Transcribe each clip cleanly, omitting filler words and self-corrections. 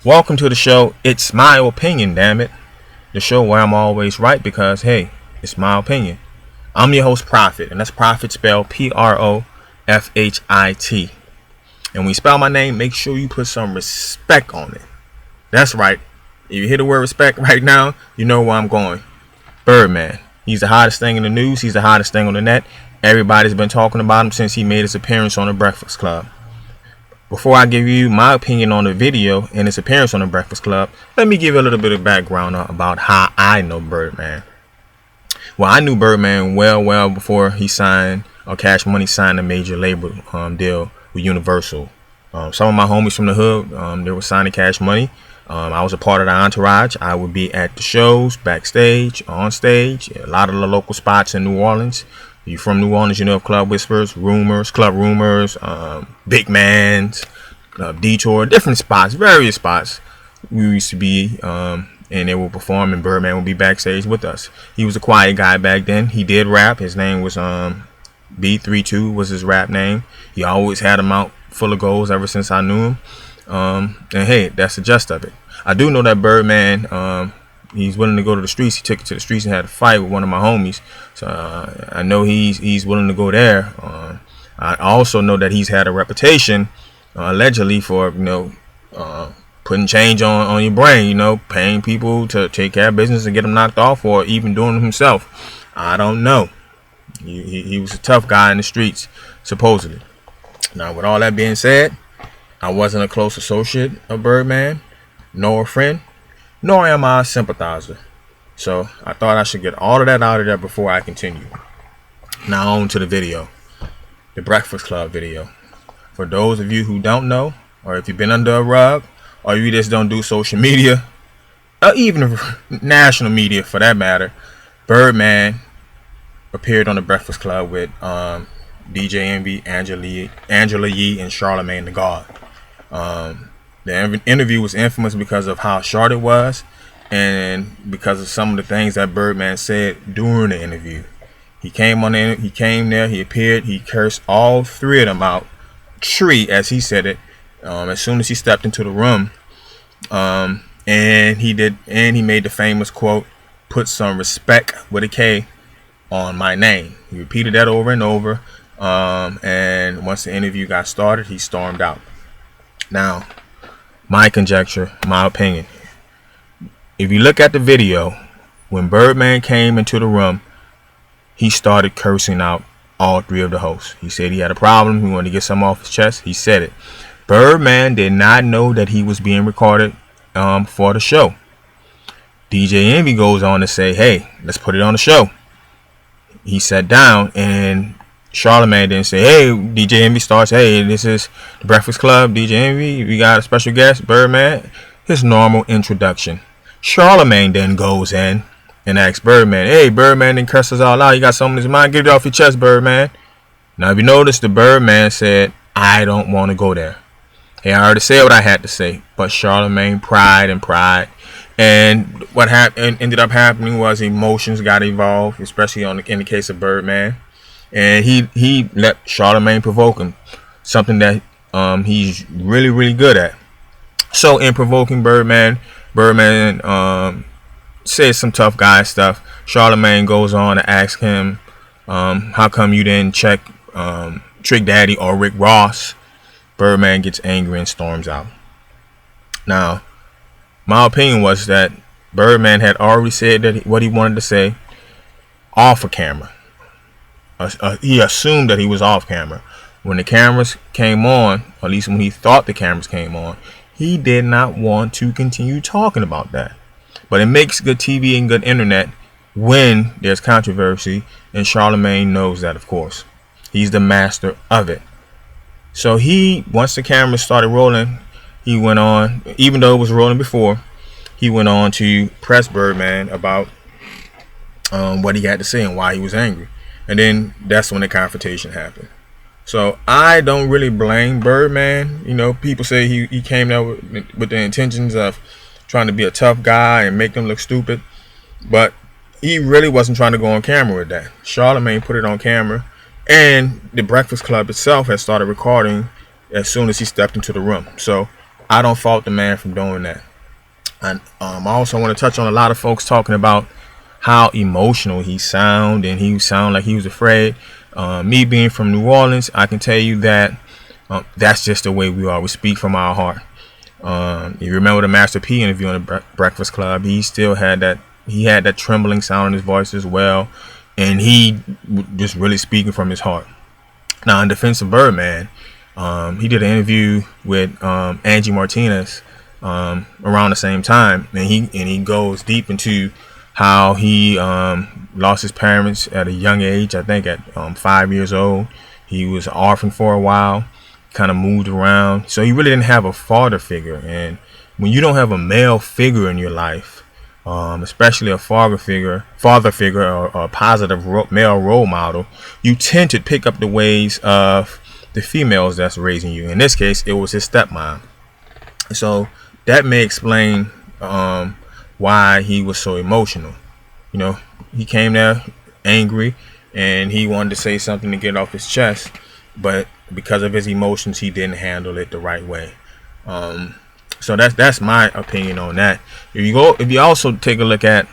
Welcome to the show. It's my opinion, damn it. The show where I'm always right because, hey, it's my opinion. I'm your host, Prophet, and that's Prophet spelled Profit. And when you spell my name, make sure you put some respect on it. That's right. If you hear the word respect right now, you know where I'm going. Birdman. He's the hottest thing in the news. He's the hottest thing on the net. Everybody's been talking about him since he made his appearance on The Breakfast Club. Before I give you my opinion on the video and his appearance on The Breakfast Club, let me give you a little bit of background about how I know Birdman. Well, I knew Birdman well before he signed, or Cash Money signed a major label deal with Universal. Some of my homies from the hood, they were signing Cash Money. I was a part of the entourage. I would be at the shows, backstage, on stage, a lot of the local spots in New Orleans. You from New Orleans, you know of Club Whispers, Club Rumors, Big Man's, Detour, different spots, various spots. We used to be, and they would perform, and Birdman would be backstage with us. He was a quiet guy back then. He did rap. His name was B32 was his rap name. He always had a mouth full of goals ever since I knew him. And hey, that's the gist of it. I do know that Birdman, he's willing to go to the streets. He took it to the streets and had a fight with one of my homies. So I know he's willing to go there. I also know that he's had a reputation, allegedly, for putting change on your brain. Paying people to take care of business and get them knocked off, or even doing it himself. I don't know. He was a tough guy in the streets, supposedly. Now, with all that being said, I wasn't a close associate of Birdman, nor a friend, nor am I a sympathizer. So I thought I should get all of that out of there before I continue. Now on to the video. The Breakfast Club video. For those of you who don't know, or if you've been under a rug, or you just don't do social media, or even national media for that matter, Birdman appeared on The Breakfast Club with DJ Envy, Angela Yee, and Charlamagne the God. The interview was infamous because of how short it was, and because of some of the things that Birdman said during the interview. He came there, he appeared, he cursed all three of them out, as he said it, as soon as he stepped into the room. And he made the famous quote, "Put some respect with a K on my name." He repeated that over and over. And once the interview got started, he stormed out. Now, my conjecture, my opinion. If you look at the video, when Birdman came into the room, he started cursing out all three of the hosts. He said he had a problem. He wanted to get something off his chest. He said it. Birdman did not know that he was being recorded for the show. DJ Envy goes on to say, "Hey, let's put it on the show." He sat down, and Charlamagne didn't say, "Hey," DJ Envy starts, "Hey, this is The Breakfast Club, DJ Envy, we got a special guest, Birdman." His normal introduction. Charlamagne then goes in and asks Birdman, "Hey, Birdman then curses all out. You got something in his mind? Get it off your chest, Birdman." Now, if you notice, the Birdman said, "I don't want to go there. Hey, I already said what I had to say." But Charlamagne pride. And what ended up happening was emotions got involved, especially in the case of Birdman. And he let Charlamagne provoke him, something that he's really, really good at. So in provoking Birdman says some tough guy stuff. Charlamagne goes on to ask him, "How come you didn't check Trick Daddy or Rick Ross?" Birdman gets angry and storms out. Now, my opinion was that Birdman had already said that what he wanted to say off of camera. He assumed that he was off camera. When the cameras came on, or at least when he thought the cameras came on, he did not want to continue talking about that. But it makes good TV and good internet when there's controversy, and Charlamagne knows that, of course. He's the master of it. So once the cameras started rolling, he went on, even though it was rolling before, he went on to press Birdman about what he had to say and why he was angry. And then that's when the confrontation happened. So I don't really blame Birdman. People say he came there with the intentions of trying to be a tough guy and make them look stupid. But he really wasn't trying to go on camera with that. Charlamagne put it on camera. And the Breakfast Club itself had started recording as soon as he stepped into the room. So I don't fault the man from doing that. And I also want to touch on a lot of folks talking about how emotional he sound, and he sound like he was afraid. Me being from New Orleans, I can tell you that that's just the way we are. We speak from our heart. You remember the Master P interview on the Breakfast Club? He still had that. He had that trembling sound in his voice as well, and he just really speaking from his heart. Now, in defense of Birdman, he did an interview with Angie Martinez around the same time, and he goes deep into how he lost his parents at a young age. I think at 5 years old. He was an orphan for a while, kind of moved around, so he really didn't have a father figure. And when you don't have a male figure in your life, especially a father figure, or a positive male role model, you tend to pick up the ways of the females that's raising you. In this case, it was his stepmom. So that may explain why he was so emotional. You know, he came there angry and he wanted to say something to get off his chest, but because of his emotions, he didn't handle it the right way. So that's my opinion on that. If you also take a look at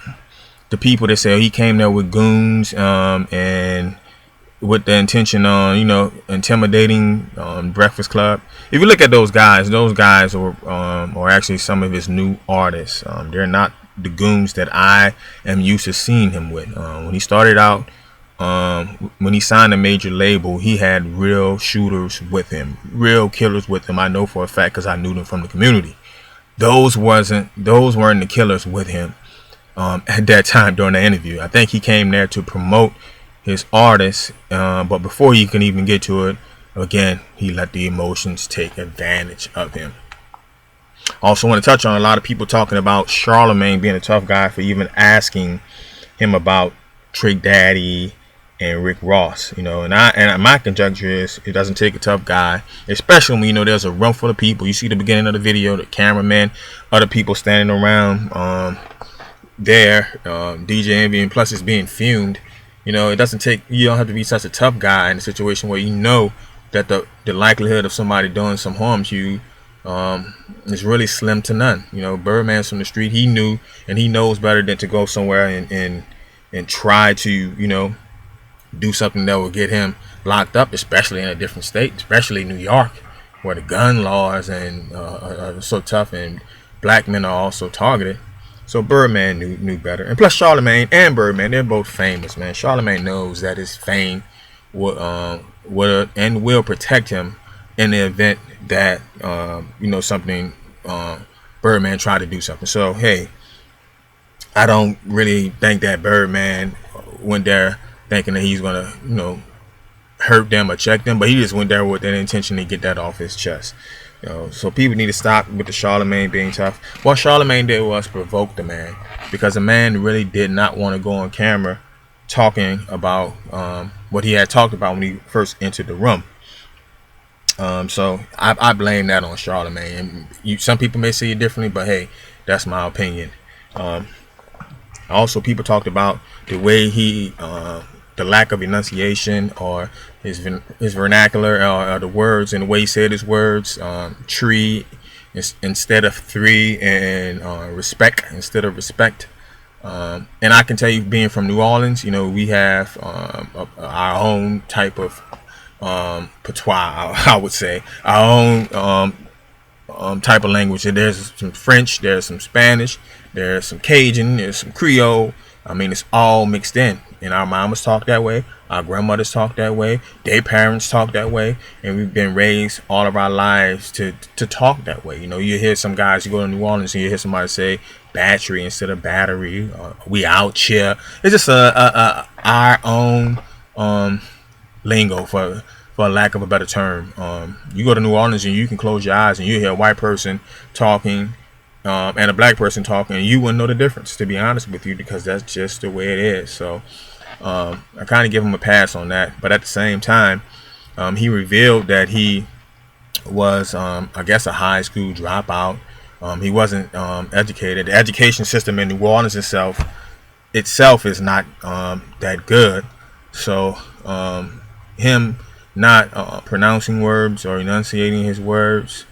the people that say he came there with goons and with the intention on, intimidating Breakfast Club. If you look at those guys are actually some of his new artists. They're not the goons that I am used to seeing him with. When he started out, when he signed a major label, he had real shooters with him, real killers with him. I know for a fact because I knew them from the community. Those weren't the killers with him at that time during the interview. I think he came there to promote his artists, but before he can even get to it, again, he let the emotions take advantage of him. Also want to touch on a lot of people talking about Charlemagne being a tough guy for even asking him about Trick Daddy and Rick Ross, and my conjecture is it doesn't take a tough guy, especially when there's a room full of people. You see the beginning of the video, the cameraman, other people standing around there, DJ Envy, and plus it's being filmed. You don't have to be such a tough guy in a situation where that the likelihood of somebody doing some harm to you is really slim to none. Birdman's from the street. He knew and he knows better than to go somewhere and try to do something that will get him locked up, especially in a different state, especially New York, where the gun laws are so tough and black men are also targeted. So Birdman knew better. And plus Charlemagne and Birdman, they're both famous, man. Charlemagne knows that his fame will protect him in the event that something Birdman tried to do something. So hey, I don't really think that Birdman went there thinking that he's gonna hurt them or check them, but he just went there with that intention to get that off his chest. So people need to stop with the Charlemagne being tough. What Charlemagne did was provoke the man, because the man really did not want to go on camera talking about what he had talked about when he first entered the room. So I blame that on Charlemagne. And some people may see it differently, but hey, that's my opinion. Also, people talked about the way the lack of enunciation, or his vernacular, or the words and the way he said his words. Tree instead of three, and respect instead of respect. And I can tell you, being from New Orleans, we have our own type of patois, I would say, our own type of language. And there's some French, there's some Spanish, there's some Cajun, there's some Creole. I mean, it's all mixed in. And our mamas talk that way, our grandmothers talk that way, their parents talk that way, and we've been raised all of our lives to talk that way. You hear some guys, you go to New Orleans and you hear somebody say battery instead of battery, we out here. It's just our own lingo, for lack of a better term. You go to New Orleans and you can close your eyes and you hear a white person talking and a black person talking, and you wouldn't know the difference, to be honest with you, because that's just the way it is. So I kind of give him a pass on that. But at the same time, he revealed that he was, I guess, a high school dropout. He wasn't educated. The education system in New Orleans itself is not that good. So him not pronouncing words or enunciating his words,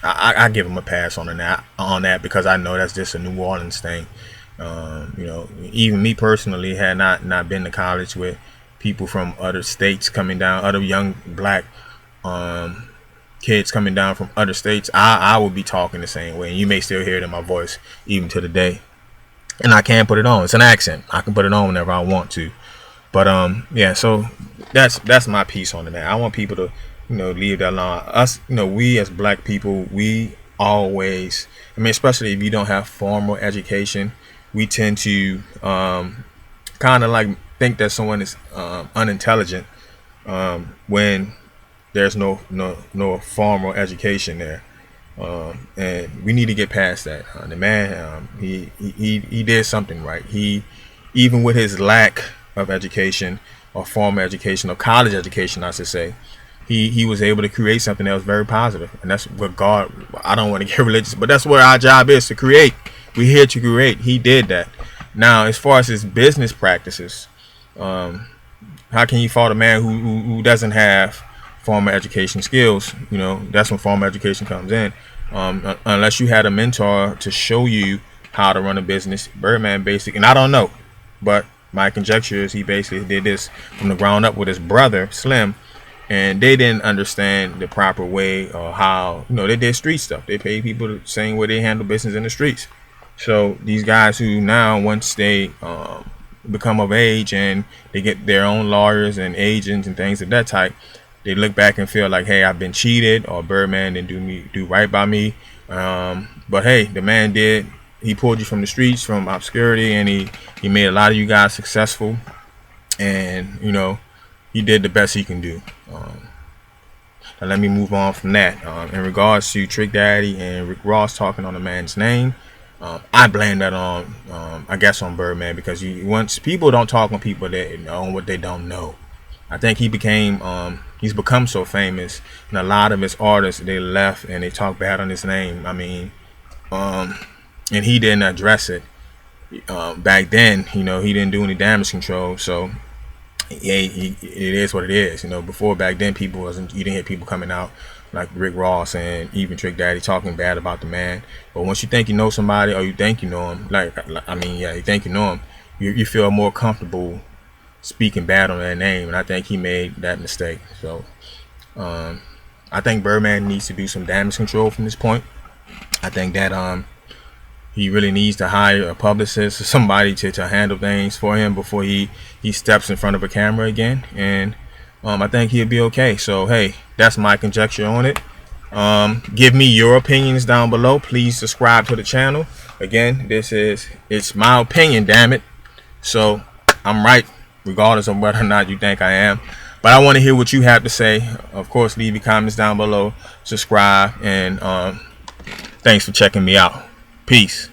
I give him a pass on that because I know that's just a New Orleans thing. You know, even me personally had not been to college with people from other states coming down, other young black kids coming down from other states. I would be talking the same way, and you may still hear it in my voice even to the day. And I can put it on. It's an accent. I can put it on whenever I want to. But yeah, so that's my piece on it. I want people to, you know, leave that alone. Us, you know, we as black people, we always, I mean, especially if you don't have formal education, we tend to kind of like think that someone is unintelligent when there's no formal education there. And we need to get past that. The man, he did something right. He, even with his lack of education or formal education or college education, I should say, he was able to create something that was very positive. And that's what God, I don't want to get religious, but that's what our job is, to create. We're here to create. He did that. Now, as far as his business practices, how can you fault a man who doesn't have formal education skills? You know, that's when formal education comes in. Unless you had a mentor to show you how to run a business, Birdman basically, and I don't know, but my conjecture is he basically did this from the ground up with his brother Slim, and they didn't understand the proper way or how, you know, they did street stuff. They paid people the same way they handle business in the streets. So these guys who now, once they become of age and they get their own lawyers and agents and things of that type, they look back and feel like, hey, I've been cheated, or Birdman didn't do right by me. But hey, the man did. He pulled you from the streets, from obscurity, and he made a lot of you guys successful. And, you know, he did the best he can do. Now let me move on from that. In regards to Trick Daddy and Rick Ross talking on a man's name, I blame that on, I guess, on Birdman, because once people don't talk on people that on what they don't know. I think he became, he's become so famous, and a lot of his artists, they left and they talk bad on his name. I mean, and he didn't address it back then. You know, he didn't do any damage control, so yeah, it is what it is. You know, before, back then, you didn't hear people coming out like Rick Ross and even Trick Daddy talking bad about the man. But once you think you know somebody, or you think you know him, you think you know him, you feel more comfortable speaking bad on that name, and I think he made that mistake. So I think Birdman needs to do some damage control from this point. I think that he really needs to hire a publicist or somebody to handle things for him before he steps in front of a camera again, and I think he'll be okay. So hey, that's my conjecture on it. Give me your opinions down below. Please subscribe to the channel. Again, it's my opinion, damn it. So I'm right, regardless of whether or not you think I am. But I want to hear what you have to say. Of course, leave your comments down below, subscribe, and thanks for checking me out. Peace.